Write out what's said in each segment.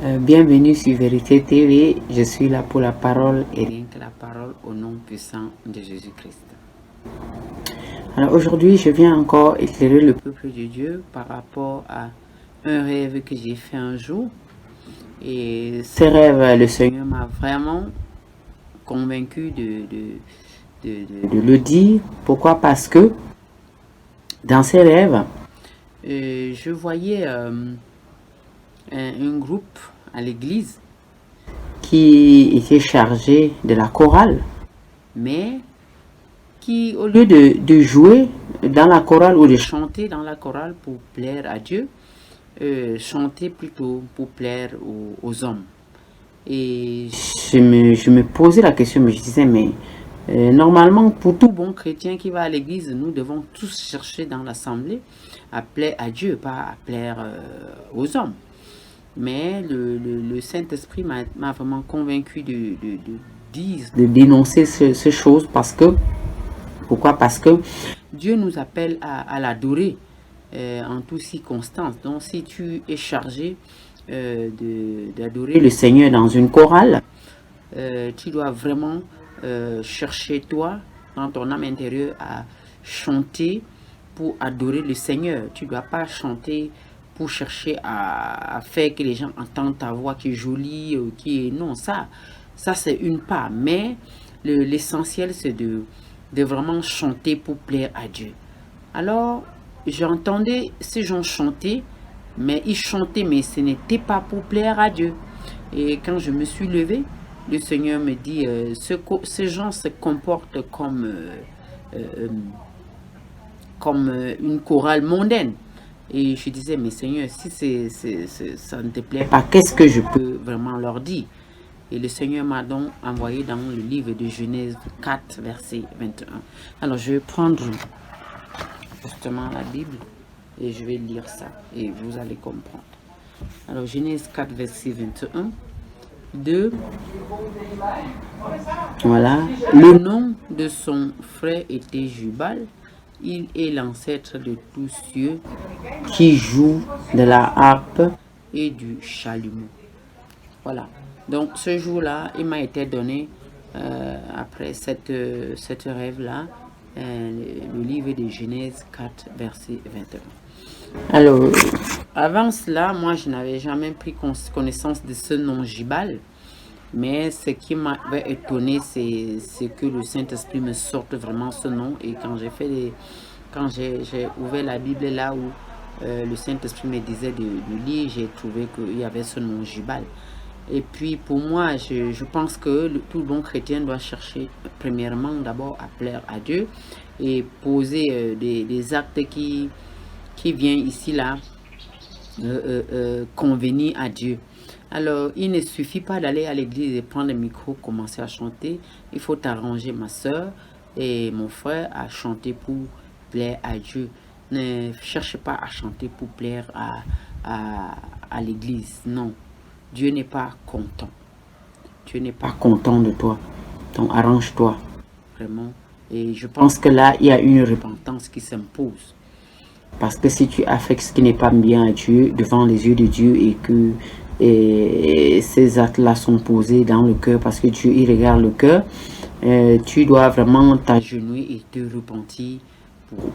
Bienvenue sur Vérité TV, je suis là pour la parole et rien que la parole au nom puissant de Jésus-Christ. Alors aujourd'hui, je viens encore éclairer le peuple de Dieu par rapport à un rêve que j'ai fait un jour. Et ce rêve, le Seigneur m'a vraiment convaincu de le dire. Pourquoi? Parce que dans ces rêves, je voyais un groupe à l'église qui était chargé de la chorale, mais qui, au lieu de jouer dans la chorale ou de chanter dans la chorale pour plaire à Dieu, chantait plutôt pour plaire aux hommes. Et je me posais la question, mais je disais, mais normalement, pour tout bon chrétien qui va à l'église, nous devons tous chercher dans l'assemblée à plaire à Dieu, pas à plaire aux hommes. Mais le Saint-Esprit m'a vraiment convaincu de dénoncer ces choses parce que, pourquoi? Parce que Dieu nous appelle à l'adorer en toutes circonstances. Donc si tu es chargé d'adorer le Seigneur dans une chorale, tu dois vraiment chercher toi, dans ton âme intérieure, à chanter pour adorer le Seigneur. Tu ne dois pas chanter pour chercher à faire que les gens entendent ta voix qui est jolie, qui est... Non, ça c'est une part. Mais l'essentiel, c'est de vraiment chanter pour plaire à Dieu. Alors, j'entendais ces gens chanter, mais ils chantaient, mais ce n'était pas pour plaire à Dieu. Et quand je me suis levée, le Seigneur me dit, ces gens se comportent comme une chorale mondaine. Et je disais, mais Seigneur, si ça ne te plaît pas, qu'est-ce que je peux vraiment leur dire? Et le Seigneur m'a donc envoyé dans le livre de Genèse 4, verset 21. Alors, je vais prendre justement la Bible et je vais lire ça et vous allez comprendre. Alors, Genèse 4, verset 21. Voilà. Le nom de son frère était Jubal. Il est l'ancêtre de tous ceux qui jouent de la harpe et du chalumeau. Voilà. Donc ce jour-là, il m'a été donné, après cette rêve-là, le livre de Genèse 4, verset 21. Alors, avant cela, moi, je n'avais jamais pris connaissance de ce nom Jubal. Mais ce qui m'avait étonné, c'est que le Saint-Esprit me sorte vraiment ce nom. Et quand j'ai ouvert la Bible là où le Saint-Esprit me disait de lire, j'ai trouvé qu'il y avait ce nom Jubal. Et puis pour moi, je pense que tout bon chrétien doit chercher premièrement d'abord à plaire à Dieu et poser des actes qui viennent ici là convenir à Dieu. Alors, il ne suffit pas d'aller à l'église et prendre le micro, commencer à chanter. Il faut t'arranger, ma soeur et mon frère, à chanter pour plaire à Dieu. Ne cherche pas à chanter pour plaire à l'église. Non, Dieu n'est pas content. Dieu n'est pas content de toi. Donc, arrange-toi, vraiment. Et je pense que là, il y a une repentance qui s'impose. Parce que si tu affectes ce qui n'est pas bien à Dieu, devant les yeux de Dieu, et que ces actes-là sont posés dans le cœur, parce que Dieu, il regarde le cœur, tu dois vraiment t'agenouiller et te repentir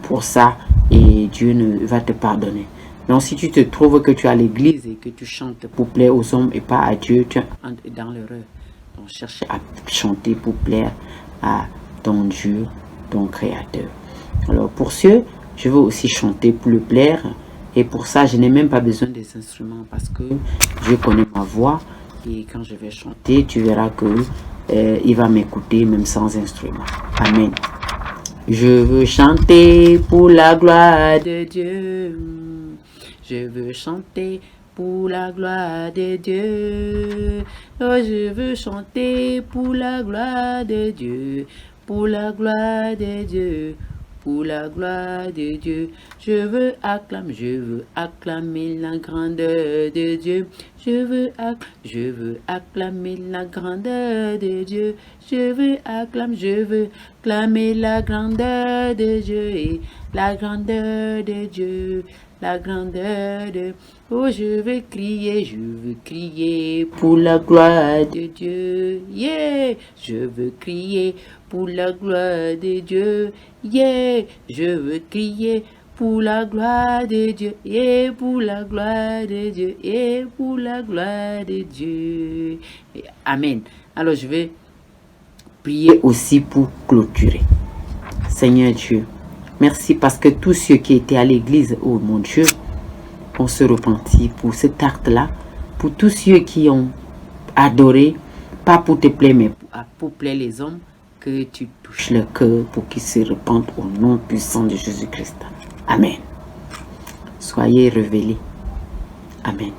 pour ça, et Dieu va te pardonner. Donc si tu te trouves que tu es à l'église et que tu chantes pour plaire aux hommes et pas à Dieu, tu es dans l'erreur. Donc cherche à chanter pour plaire à ton Dieu, ton Créateur. Alors pour ceux, je veux aussi chanter pour le plaire. Et pour ça, je n'ai même pas besoin des instruments parce que Dieu connaît ma voix. Et quand je vais chanter, tu verras que il va m'écouter même sans instrument. Amen. Je veux chanter pour la gloire de Dieu. Je veux chanter pour la gloire de Dieu. Oh, je veux chanter pour la gloire de Dieu. Pour la gloire de Dieu. Pour la gloire de Dieu, je veux acclamer la grandeur de Dieu. Je veux acclamer la grandeur de Dieu. Je veux clamer la grandeur de Dieu et la grandeur de Dieu, la grandeur de... Oh, je veux crier pour la gloire de Dieu, yeah, je veux crier pour la gloire de Dieu, yeah, je veux crier pour la gloire de Dieu, et pour la gloire de Dieu, et pour la gloire de Dieu. Amen. Alors je vais prier aussi pour clôturer. Seigneur Dieu, merci parce que tous ceux qui étaient à l'église, oh mon Dieu, ont se repenti pour cet acte-là, pour tous ceux qui ont adoré, pas pour te plaire, mais pour plaire les hommes, que tu touches leur cœur pour qu'ils se repentent au nom puissant de Jésus-Christ. Amen. Soyez révélés. Amen.